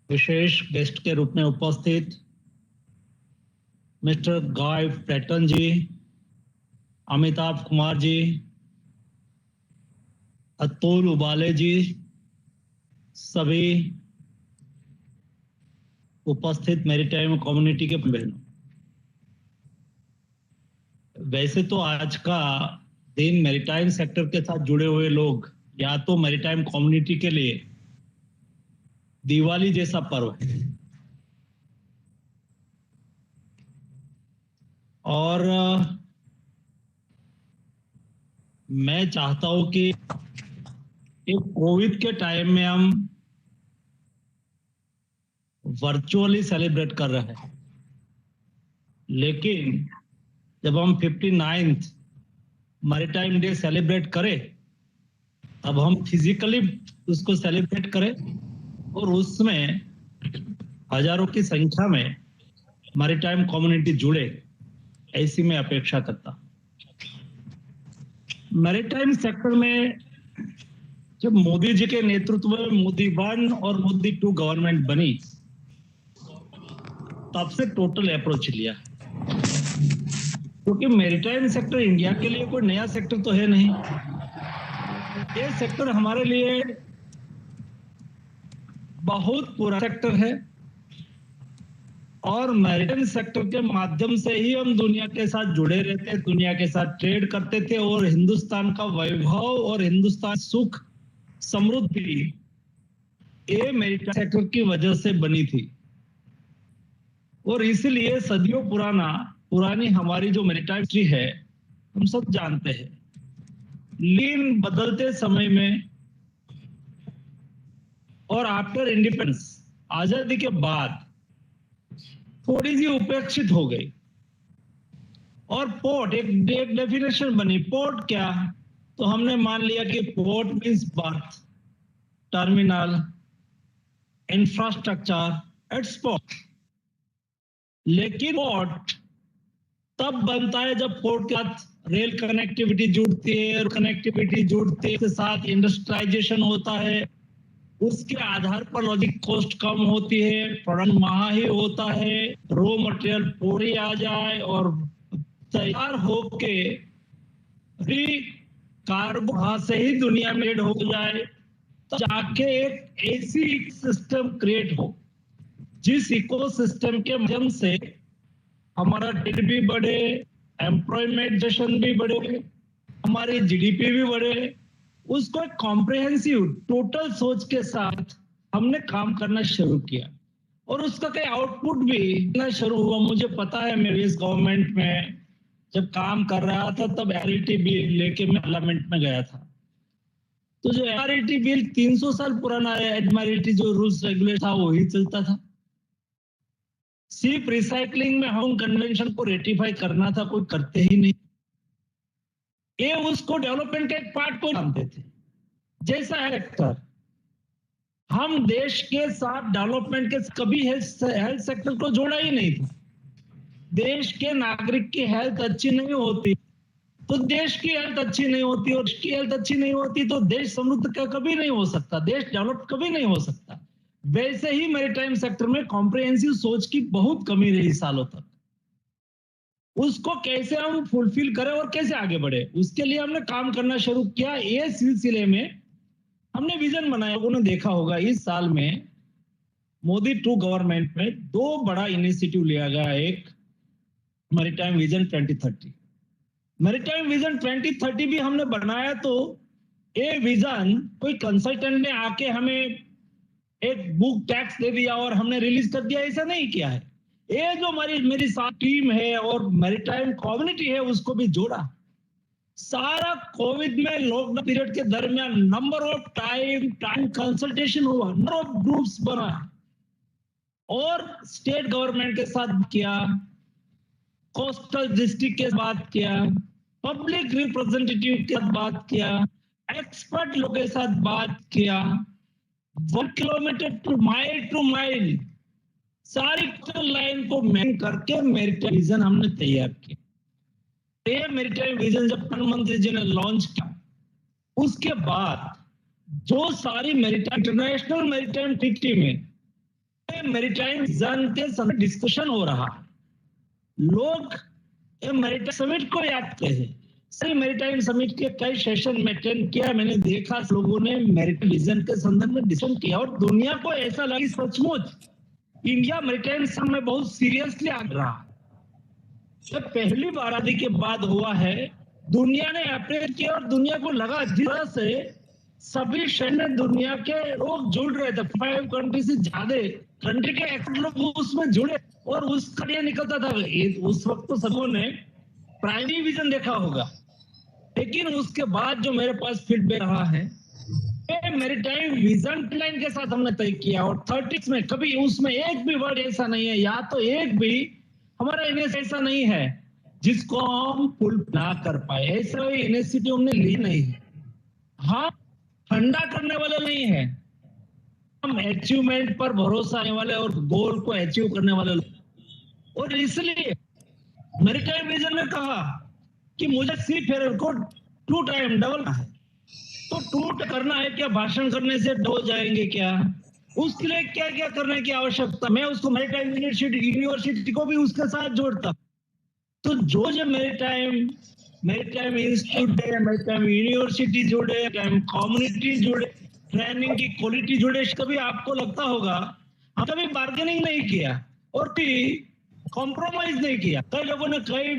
विशेष guest के रूप में उपस्थित मिस्टर गाय पैटन जी, अमिताभ कुमार जी, अतुल उबाले जी, सभी उपस्थित मैरीटाइम कम्युनिटी के बहनों, वैसे तो आज का दिन मैरीटाइम सेक्टर के साथ जुड़े हुए लोग या तो मैरीटाइम कम्युनिटी के लिए दिवाली जैसा पर्व है और मैं चाहता हूं कि कोविड के टाइम में हम वर्चुअली सेलिब्रेट कर रहे हैं, लेकिन जब हम 59th मैरीटाइम डे सेलिब्रेट करें तब हम फिजिकली उसको सेलिब्रेट करें और उसमें हजारों की संख्या में मैरीटाइम कम्युनिटी जुड़े, ऐसी मैं अपेक्षा करता। मैरीटाइम सेक्टर में जब मोदी जी के नेतृत्व में मोदी 1 और मोदी 2 गवर्नमेंट बनी तब से टोटल अप्रोच लिया, क्योंकि मैरीटाइम सेक्टर इंडिया के लिए कोई नया सेक्टर तो है नहीं। ये सेक्टर हमारे लिए बहुत पुराना सेक्टर है और मैरीटाइम सेक्टर के माध्यम से ही हम दुनिया के साथ जुड़े रहते, दुनिया के साथ ट्रेड करते थे और हिंदुस्तान का वैभव और हिंदुस्तान सुख समृद्धि ये मैरीटाइम सेक्टर की वजह से बनी थी। और इसलिए सदियों पुरानी हमारी जो मैरीटाइम हिस्ट्री है हम सब जानते हैं, लेकिन बदलते समय में और आफ्टर इंडिपेंडेंस आजादी के बाद थोड़ी सी उपेक्षित हो गई और पोर्ट एक डेफिनेशन बनी। पोर्ट क्या, तो हमने मान लिया कि port means birth, terminal, infrastructure, export. लेकिन पोर्ट तब बनता है जब पोर्ट के साथ रेल कनेक्टिविटी जुड़ती है, कनेक्टिविटी जुड़ती है, के साथ इंडस्ट्रियलाइजेशन होता है, उसके आधार पर लॉजिक कॉस्ट कम होती है, प्रोडक्ट महंगा ही होता है, रॉ मटेरियल पूरी आ जाए और तैयार होके भी कार्गो वहां से ही दुनिया में एड हो जाए, तो जाके एक ऐसी सिस्टम क्रिएट हो जिस इकोसिस्टम के माध्यम से हमारा ट्रेड भी बढ़े, एम्प्लॉयमेंटेशन भी बढ़े, हमारी जीडीपी भी बढ़े। उसको एक कॉम्प्रिहेंसिव टोटल सोच के साथ हमने काम करना शुरू किया और उसका कई आउटपुट भी शुरू हुआ। मुझे पता है, मैं इस गवर्नमेंट में जब काम कर रहा था तब एआरईटी बिल लेके मैं पार्लियामेंट में गया था। तो जो एआरईटी बिल 300 साल पुराना है, एडमायरिटी जो रूल्स रेगुलेट था वही चलता था। सिर्फ रिसाइकलिंग में हम कन्वेंशन को रेटिफाई करना था, कोई करते ही नहीं। ये उसको डेवलपमेंट का एक पार्ट को मानते थे। जैसा है सेक्टर, हम देश के साथ डेवलपमेंट के कभी हेल्थ सेक्टर को जोड़ा ही नहीं था। देश के नागरिक की हेल्थ अच्छी नहीं होती तो देश की हेल्थ अच्छी नहीं होती, और देश की हेल्थ अच्छी नहीं होती तो देश समृद्ध कभी नहीं हो सकता, देश डेवलप कभी नहीं हो सकता। वैसे ही मैरीटाइम सेक्टर में कॉम्प्रिहेंसिव सोच की बहुत कमी रही सालों तक। उसको कैसे हम फुलफिल करें और कैसे आगे बढ़े, उसके लिए हमने काम करना शुरू किया। ये सिलसिले में हमने विजन बनाया। लोगों ने देखा होगा इस साल में मोदी 2 गवर्नमेंट में 2 बड़ा इनिशिएटिव लिया गया। एक मैरीटाइम विजन 2030, मैरीटाइम विजन 2030 भी हमने बनाया। तो ये विजन कोई कंसल्टेंट ने आके हमें एक बुक टैक्स दे दिया और हमने रिलीज कर दिया, ऐसा नहीं किया है। ये जो मेरी साथ टीम है और मैरीटाइम कम्युनिटी है उसको भी जोड़ा। सारा कोविड में लॉकडाउन पीरियड के दरमियान नंबर ऑफ टाइम कंसल्टेशन हुआ, नंबर ऑफ ग्रुप्स बना और स्टेट गवर्नमेंट के साथ किया, कोस्टल डिस्ट्रिक्ट के बात किया, पब्लिक रिप्रेजेंटेटिव के साथ बात किया, एक्सपर्ट लोगों के साथ बात किया। 1 किलोमीटर टू माइल सारी लाइन को मैन करके मैरीटाइम विजन हमने तैयार किया। ये मैरीटाइम विजन जब प्रधानमंत्री जी ने लॉन्च किया, उसके बाद जो सारी मैरीटाइम इंटरनेशनल मैरीटाइम ट्रीटी में मैरीटाइम विजन के समय डिस्कशन हो रहा है, लोग मैरीटाइम समिट को याद करते हैं। सही मैरीटाइम समिट के कई सेशन में अटेंड किया, मैंने देखा लोगों ने मैरीटाइम विजन के संदर्भ में डिस्कशन किया और दुनिया को ऐसा लगा सचमुच इंडिया मैरीटाइम में बहुत सीरियसली आ रहा। जब पहली बार आदि के बाद हुआ है, दुनिया ने अप्रेस किया और दुनिया को लगा जिस तरह से सभी शहर दुनिया के लोग जुड़ रहे थे, 5 कंट्री से ज्यादा कंट्री के लोग उसमें जुड़े और उसका ये निकलता था। उस वक्त तो सबों ने प्राइमरी विजन देखा होगा, लेकिन उसके बाद जो मेरे पास फीडबैक रहा है, मैरीटाइम विजन लाइन के साथ हमने तय किया और 30 में कभी उसमें एक भी वर्ड ऐसा नहीं है, या तो एक भी हमारा इनिशिएटिव ऐसा नहीं है जिसको हम फुल ना कर पाए। ऐसा इनिशिएटिव हमने ली नहीं है। हाँ, ठंडा करने वाले नहीं है, हम अचीवमेंट पर भरोसा आने वाले और गोल को अचीव करने वाले लोग। और इसलिए मैरीटाइम विजन ने कहा कि मुझे सी फेरर को 2 टाइम डबल है, तो 2 करना है क्या? भाषण करने से डो जाएंगे क्या? उसके लिए क्या क्या करने की आवश्यकता, मैं उसको मैरीटाइम यूनिवर्सिटी को भी उसके साथ जोड़ता। तो जो मैरीटाइम इंस्टीट्यूट है, मैरीटाइम यूनिवर्सिटी जुड़े, मैरीटाइम कम्युनिटी जुड़े, ट्रेनिंग की क्वालिटी जुड़े, कभी आपको लगता होगा हम कभी बार्गेनिंग नहीं किया और कॉम्प्रोमाइज नहीं किया। कई लोगों ने कई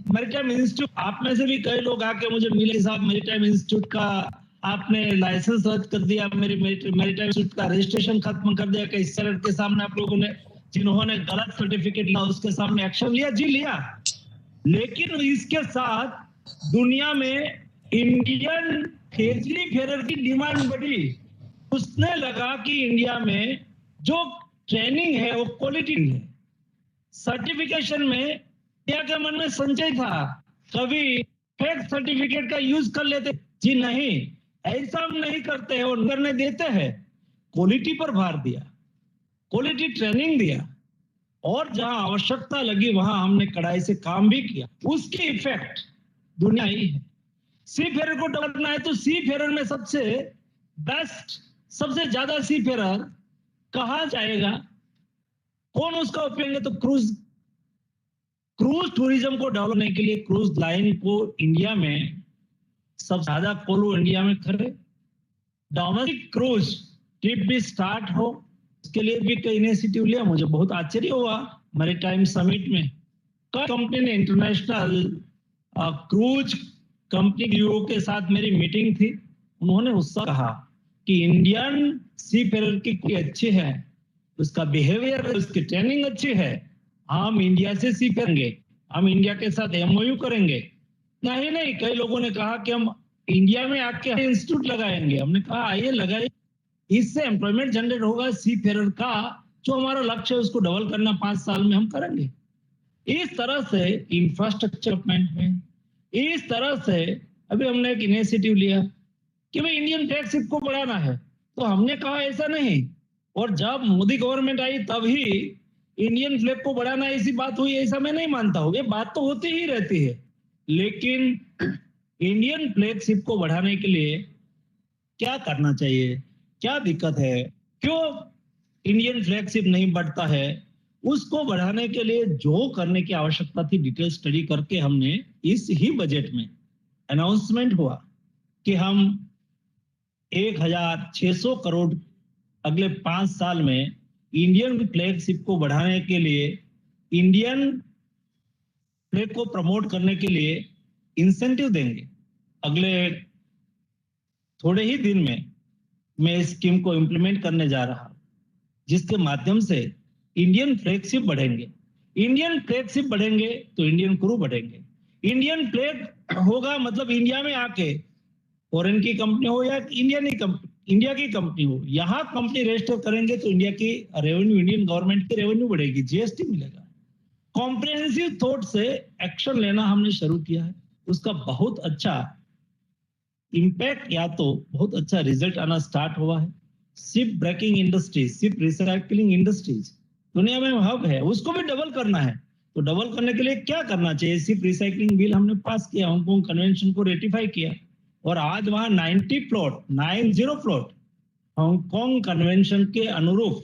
मैरीटाइम इंस्टीट्यूट, आप में से भी कई लोग आके मुझे मिले, साहब मैरीटाइम इंस्टीट्यूट का आपने लाइसेंस रद्द कर दिया, मेरी मैरीटाइम इंस्टीट्यूट का रजिस्ट्रेशन खत्म कर दिया। कई सेनेट के सामने आप लोगों ने, जिन्होंने गलत सर्टिफिकेट लिया उसके सामने एक्शन लिया, जी लिया। लेकिन इसके साथ दुनिया में इंडियन सी फेरर की डिमांड बढ़ी। उसने लगा कि इंडिया में जो ट्रेनिंग है वो क्वालिटी है। सर्टिफिकेशन में इंडिया के मन में संचय था, कभी फेक सर्टिफिकेट का यूज कर लेते, जी नहीं, ऐसा हम नहीं करते हैं और करने देते हैं। क्वालिटी पर भार दिया, क्वालिटी ट्रेनिंग दिया और जहां आवश्यकता लगी वहां हमने कड़ाई से काम भी किया। उसकी इफेक्ट दुनिया ही है। सी फेरर को डरना है तो सी फेरर में सबसे बेस्ट, सबसे ज्यादा सी फेरर कहा जाएगा, कौन उसका उपयोग है? तो क्रूज टूरिज्म को डेवलप करने के लिए क्रूज लाइन को इंडिया में सबसे ज्यादा कोलो इंडिया में करे, डोमेस्टिक क्रूज ट्रिप भी स्टार्ट हो, इसके लिए भी कई इनिशिएटिव लिया। मुझे बहुत आश्चर्य हुआ मैरीटाइम समिट में कई कंपनी ने, इंटरनेशनल क्रूज कंपनी के साथ मेरी मीटिंग थी, उन्होंने उससे कहा कि इंडियन सी फेरर की अच्छी है, उसका बिहेवियर, उसकी ट्रेनिंग अच्छी है, हम इंडिया से सीखेंगे, हम इंडिया के साथ एमओयू करेंगे। नहीं, कई लोगों ने कहा कि हम इंडिया में आके इंस्टीट्यूट लगाएंगे। हमने कहा आइए लगाइए, इससे एम्प्लॉयमेंट जनरेट होगा। सी फेरर का जो हमारा लक्ष्य है उसको डबल करना 5 साल में हम करेंगे। इस तरह से इंफ्रास्ट्रक्चर डेवलपमेंट में, इस तरह से अभी हमने एक इनिशिएटिव लिया कि भाई इंडियन फ्लैगशिप को बढ़ाना है, तो हमने कहा ऐसा नहीं। और जब मोदी गवर्नमेंट आई तभी इंडियन फ्लैग को बढ़ाना ऐसी बात हुई, ऐसा मैं नहीं मानता हूं। ये बात तो होती ही रहती है, लेकिन इंडियन फ्लैगशिप को बढ़ाने के लिए क्या करना चाहिए, क्या दिक्कत है, क्यों इंडियन फ्लैगशिप नहीं बढ़ता है, उसको बढ़ाने के लिए जो करने की आवश्यकता थी डिटेल स्टडी करके हमने इस ही बजट में अनाउंसमेंट हुआ कि हम 1600 करोड़ अगले 5 साल में इंडियन फ्लैगशिप को बढ़ाने के लिए, इंडियन फ्लैग को प्रमोट करने के लिए इंसेंटिव देंगे। अगले थोड़े ही दिन में मैं इस स्कीम को इंप्लीमेंट करने जा रहा हूं, जिसके माध्यम से इंडियन फ्लैगशिप बढ़ेंगे। इंडियन फ्लैगशिप बढ़ेंगे तो इंडियन क्रू बढ़ेंगे। इंडियन फ्लैग होगा मतलब इंडिया में आके फॉरेन की कंपनी हो या इंडिया की कंपनी हो, यहां कंपनी रजिस्टर करेंगे तो इंडिया की रेवेन्यू, इंडियन गवर्नमेंट की रेवेन्यू बढ़ेगी, जीएसटी मिलेगा। कॉम्प्रिहेंसिव थॉट से एक्शन लेना हमने शुरू किया है, उसका बहुत अच्छा इम्पैक्ट या तो बहुत अच्छा रिजल्ट आना स्टार्ट हुआ है। Ship breaking industries, ship recycling industries दुनिया में हब है, उसको भी डबल करना है। तो डबल करने के लिए क्या करना चाहिए? शिप रिसाइकलिंग बिल हमने पास किया, हांगकांग कन्वेंशन को रेटिफाई किया और आज वहां 90 प्लॉट हांगकांग कन्वेंशन के अनुरूप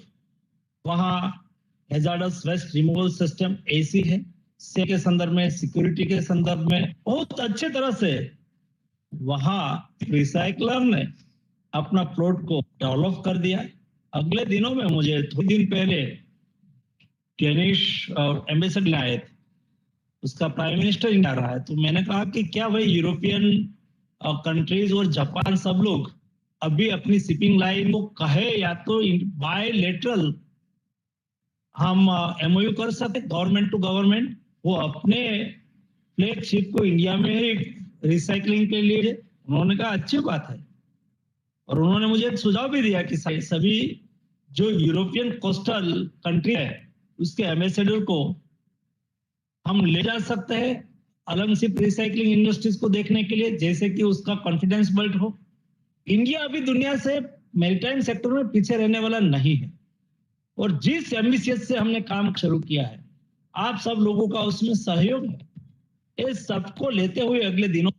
वहाँ हैजार्डस वेस्ट रिमूवल सिस्टम ऐसी है, से के संदर्भ में, सिक्योरिटी के संदर्भ में बहुत अच्छे तरह से वहां रिसाइकलर ने अपना प्लॉट को डेवलप कर दिया। अगले दिनों में मुझे थोड़े दिन पहले डेनिश एम्बेसडर आए थे, उसका प्राइम मिनिस्टर इंडिया रहा है, तो मैंने कहा कि क्या भाई यूरोपियन कंट्रीज और जापान सब लोग अभी अपनी शिपिंग लाइन को कहे या तो बायलैटरल हम एमओयू कर सकते गवर्नमेंट टू गवर्नमेंट, वो अपने फ्लैगशिप को इंडिया में ही रिसाइकलिंग के लिए। उन्होंने कहा अच्छी बात है, और उन्होंने मुझे एक सुझाव भी दिया कि सभी जो यूरोपियन कोस्टल कंट्री है उसके एम्बेसडर को हम ले जा सकते हैं अलग से रिसाइकलिंग इंडस्ट्रीज को देखने के लिए, जैसे कि उसका कॉन्फिडेंस बिल्ड हो। इंडिया अभी दुनिया से मैरीटाइम सेक्टर में पीछे रहने वाला नहीं है, और जिस एम्बिशियस से हमने काम शुरू किया है, आप सब लोगों का उसमें सहयोग है। इस सबको लेते हुए अगले दिनों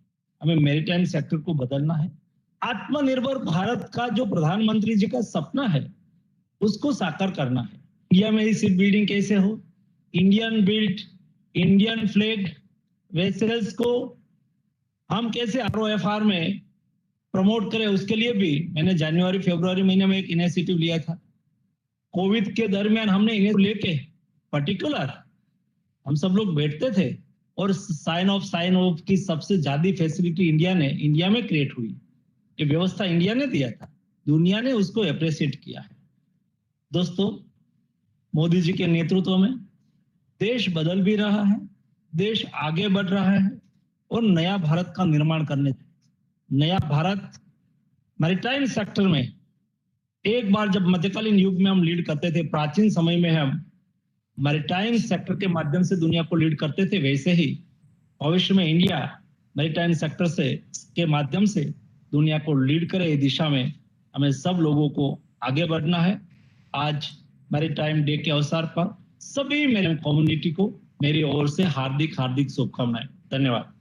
हमें मैरीटाइम सेक्टर को बदलना है। आत्मनिर्भर भारत का जो प्रधानमंत्री जी का सपना है उसको साकार करना है। इंडिया में ही शिप बिल्डिंग कैसे हो, Indian built, Indian flag vessels को हम कैसे ROFR में प्रमोट करें, उसके लिए भी मैंने जनवरी फरवरी महीने में एक इनिशिएटिव लिया था। कोविड के दरमियान हमने इन्हें लेके पर्टिकुलर हम सब लोग बैठते थे, और साइन ऑफ की सबसे ज्यादा फैसिलिटी इंडिया में क्रिएट हुई। ये व्यवस्था इंडिया ने दिया था, दुनिया ने उसको अप्रिशिएट किया है। दोस्तों, मोदी जी के नेतृत्व में देश बदल भी रहा है, देश आगे बढ़ रहा है, और नया भारत का निर्माण करने, नया भारत मैरीटाइम सेक्टर में एक बार जब मध्यकालीन युग में हम लीड करते थे, प्राचीन समय में हम मैरीटाइम सेक्टर के माध्यम से दुनिया को लीड करते थे, वैसे ही भविष्य में इंडिया मैरीटाइम सेक्टर से के माध्यम से दुनिया को लीड करे। इस दिशा में हमें सब लोगों को आगे बढ़ना है। आज मैरीटाइम डे के अवसर पर सभी मेरे कम्युनिटी को मेरी ओर से हार्दिक शुभकामनाएं। धन्यवाद।